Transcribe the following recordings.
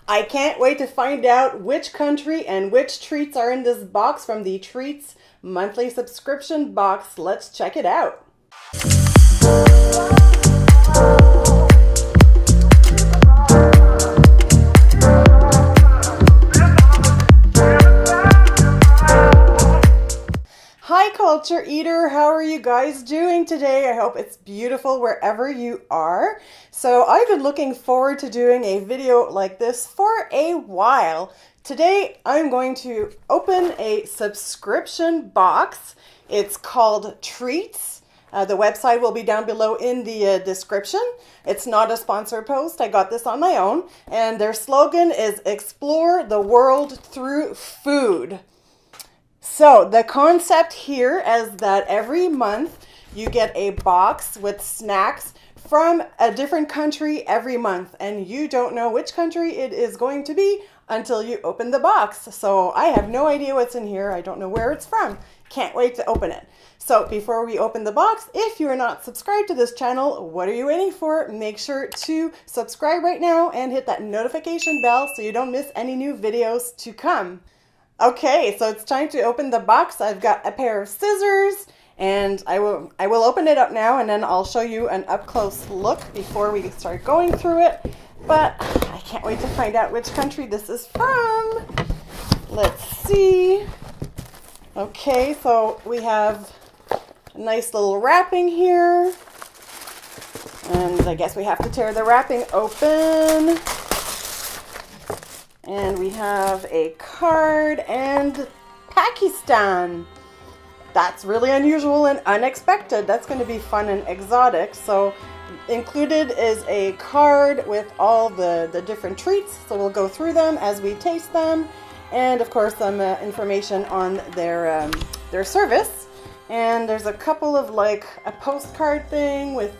I can't wait to find out which country and which treats are in this box from the Treats monthly subscription box. Let's check it out. Hi Culture Eater, how are you guys doing today? I hope it's beautiful wherever you are. So I've been looking forward to doing a video like this for a while. Today I'm going to open a subscription box. It's called Treats. The website will be down below in the description. It's not a sponsored post. I got this on my own. And their slogan is Explore the World Through Food. So the concept here is that every month you get a box with snacks from a different country every month, and you don't know which country it is going to be until you open the box. So I have no idea what's in here. I don't know where it's from. Can't wait to open it. So before we open the box, if you're not subscribed to this channel, what are you waiting for? Make sure to subscribe right now and hit that notification bell so you don't miss any new videos to come. Okay, so it's time to open the box. I've got a pair of scissors and I will open it up now, and then I'll show you an up-close look before we start going through it. But I can't wait to find out which country this is from. Let's see. Okay, so we have a nice little wrapping here. And I guess we have to tear the wrapping open. And we have a card and Pakistan. That's really unusual and unexpected. That's going to be fun and exotic. So included is a card with all the different treats. So we'll go through them as we taste them. And of course some information on their service. And there's a couple of like a postcard thing with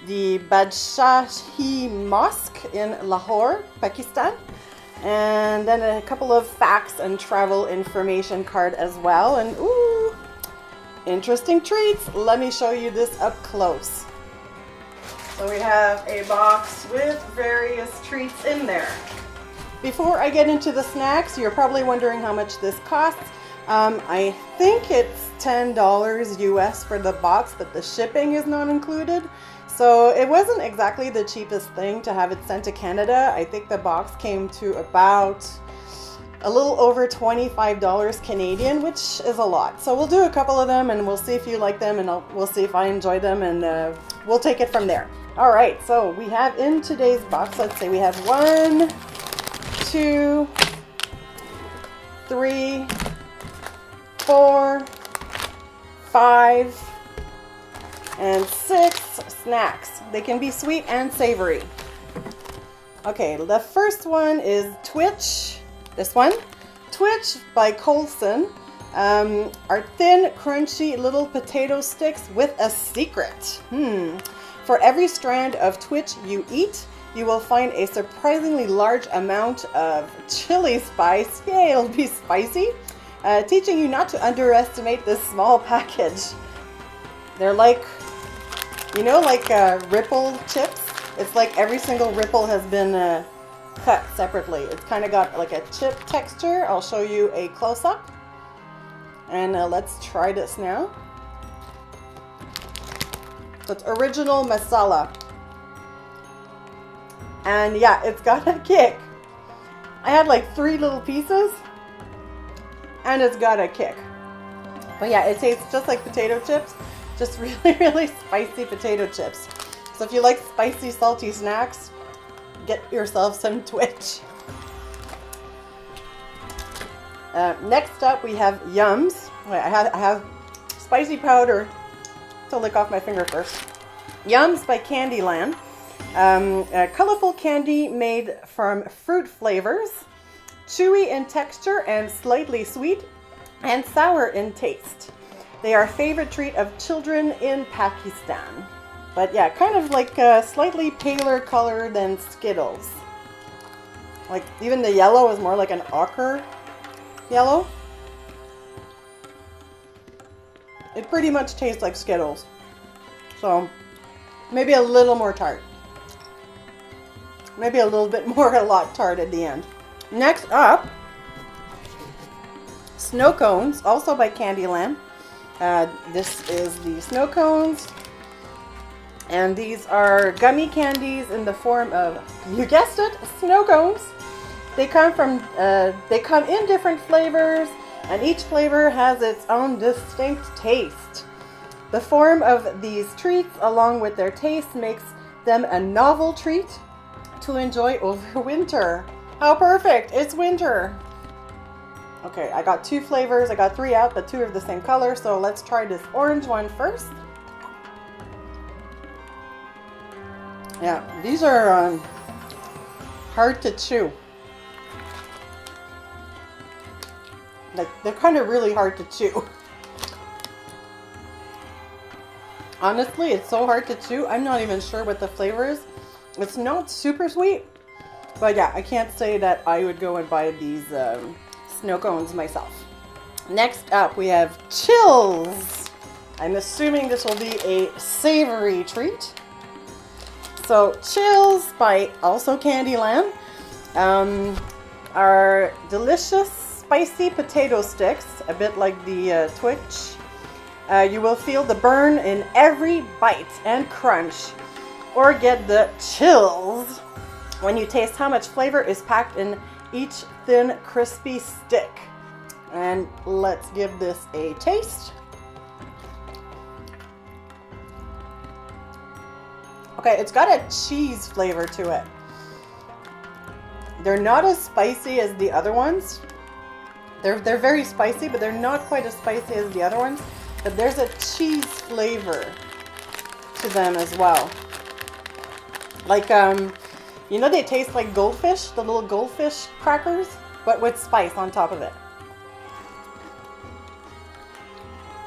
the Badshahi Mosque in Lahore, Pakistan. And then a couple of facts and travel information card as well. And ooh, interesting treats. Let me show you this up close. So we have a box with various treats in there. Before I get into the snacks, you're probably wondering how much this costs. I think it's $10 US for the box, but the shipping is not included. So it wasn't exactly the cheapest thing to have it sent to Canada. I think the box came to about a little over $25 Canadian, which is a lot. So we'll do a couple of them and we'll see if you like them, and we'll see if I enjoy them, and we'll take it from there. All right, so we have in today's box, let's say we have 1, 2, 3, 4, 5, and 6 snacks. They can be sweet and savory. Okay, the first one is Twitch. This one, Twitch by Colson, are thin, crunchy little potato sticks with a secret. For every strand of Twitch you eat, you will find a surprisingly large amount of chili spice. Yay, it'll be spicy. Teaching you not to underestimate this small package. They're like, you know, like ripple chips. It's like every single ripple has been cut separately. It's kind of got like a chip texture. I'll show you a close-up. And let's try this now. So it's original masala. And yeah, it's got a kick. I had like 3 little pieces and it's got a kick. But yeah, it tastes just like potato chips. Just really, really spicy potato chips. So if you like spicy, salty snacks, get yourself some Twitch. Next up, we have Yums. Wait, I have spicy powder to lick off my finger first. Yums by Candyland. A colorful candy made from fruit flavors, chewy in texture and slightly sweet, and sour in taste. They are a favorite treat of children in Pakistan. But yeah, kind of like a slightly paler color than Skittles. Like even the yellow is more like an ochre yellow. It pretty much tastes like Skittles. So maybe a little more tart. Maybe a little bit more, a lot tart at the end. Next up, snow cones, also by Candyland. This is the snow cones. And these are gummy candies in the form of, you guessed it, snow cones. They come in different flavors, and each flavor has its own distinct taste. The form of these treats, along with their taste, makes them a novel treat to enjoy over winter. How perfect! It's winter. Okay, I got 2 flavors. I got 3 out, but 2 are the same color. So let's try this orange one first. Yeah, these are hard to chew. Like, they're kind of really hard to chew. Honestly, it's so hard to chew. I'm not even sure what the flavor is. It's not super sweet, but yeah, I can't say that I would go and buy these snow cones myself. Next up, we have chills. I'm assuming this will be a savory treat. So chills by also Candyland are delicious spicy potato sticks, a bit like the Twitch. You will feel the burn in every bite and crunch, or get the chills when you taste how much flavor is packed in each thin, crispy stick. And let's give this a taste. Okay, it's got a cheese flavor to it. They're not as spicy as the other ones. They're very spicy, but they're not quite as spicy as the other ones. But there's a cheese flavor to them as well. Like, you know, they taste like goldfish, the little goldfish crackers, but with spice on top of it.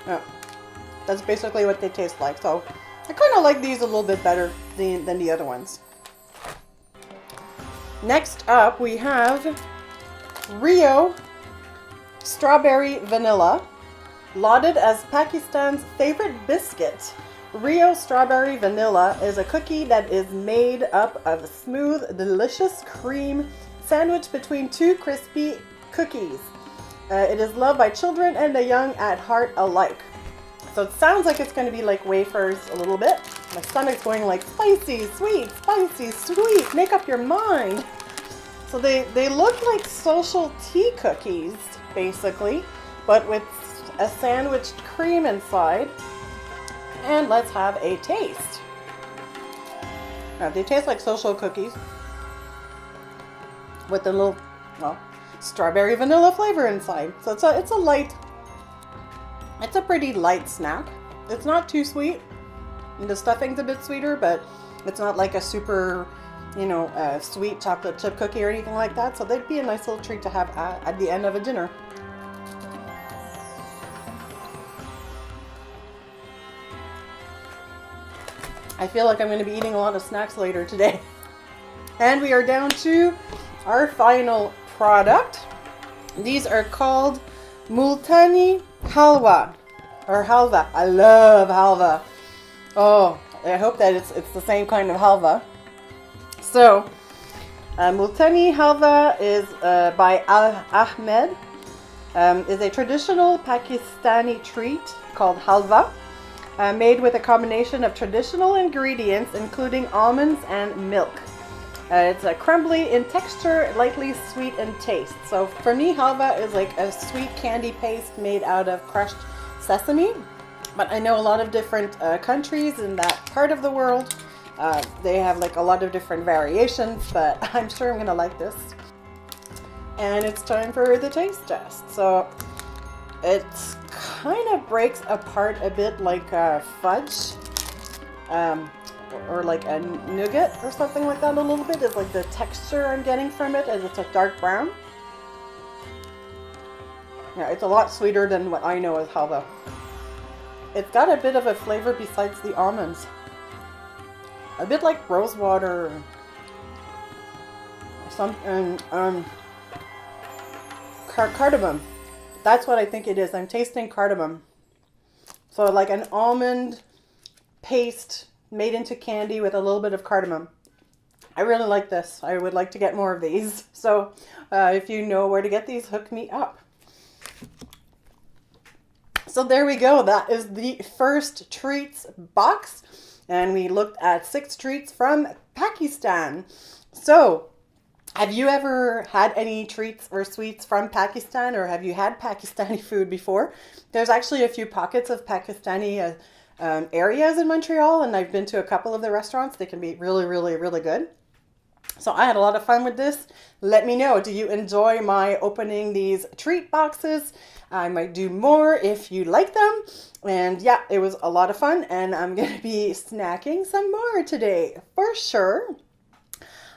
Yeah, that's basically what they taste like. So I kind of like these a little bit better than the other ones. Next up, we have Rio Strawberry Vanilla. Lauded as Pakistan's favorite biscuit, Rio Strawberry Vanilla is a cookie that is made up of smooth, delicious cream sandwiched between 2 crispy cookies. It is loved by children and the young at heart alike. So it sounds like it's going to be like wafers a little bit. My stomach's going like spicy, sweet, make up your mind. So they look like social tea cookies, basically, but with a sandwiched cream inside. And let's have a taste. Now, they taste like social cookies with a little, well, strawberry vanilla flavor inside. So it's a pretty light snack. It's not too sweet. The stuffing's a bit sweeter, but it's not like a super, you know, sweet chocolate chip cookie or anything like that. So they'd be a nice little treat to have at the end of a dinner. I feel like I'm going to be eating a lot of snacks later today. And we are down to our final product. These are called Multani Halva, or Halva. I love Halva. Oh, I hope that it's the same kind of Halva. So, Multani Halva is by Ahmed. Is a traditional Pakistani treat called Halvah. Made with a combination of traditional ingredients, including almonds and milk. It's crumbly in texture, lightly sweet in taste. So for me, halva is like a sweet candy paste made out of crushed sesame. But I know a lot of different countries in that part of the world. They have like a lot of different variations, but I'm sure I'm gonna like this. And it's time for the taste test. So it's kind of breaks apart a bit like fudge or like a nougat or something like that a little bit. It's like the texture I'm getting from it, and it's a dark brown. Yeah, it's a lot sweeter than what I know as halva. It's got a bit of a flavor besides the almonds. A bit like rose water or something, cardamom. That's what I think it is. I'm tasting cardamom. So like an almond paste made into candy with a little bit of cardamom. I really like this. I would like to get more of these. So if you know where to get these, hook me up. So there we go. That is the first treats box. And we looked at 6 treats from Pakistan. So have you ever had any treats or sweets from Pakistan, or have you had Pakistani food before? There's actually a few pockets of Pakistani areas in Montreal, and I've been to a couple of the restaurants. They can be really, really, really good. So I had a lot of fun with this. Let me know, do you enjoy my opening these treat boxes? I might do more if you like them. And yeah, it was a lot of fun, and I'm going to be snacking some more today for sure.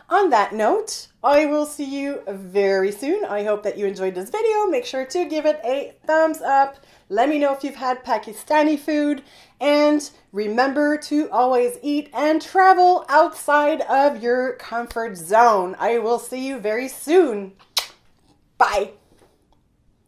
On that note, I will see you very soon. I hope that you enjoyed this video. Make sure to give it a thumbs up. Let me know if you've had Pakistani food. And remember to always eat and travel outside of your comfort zone. I will see you very soon. Bye.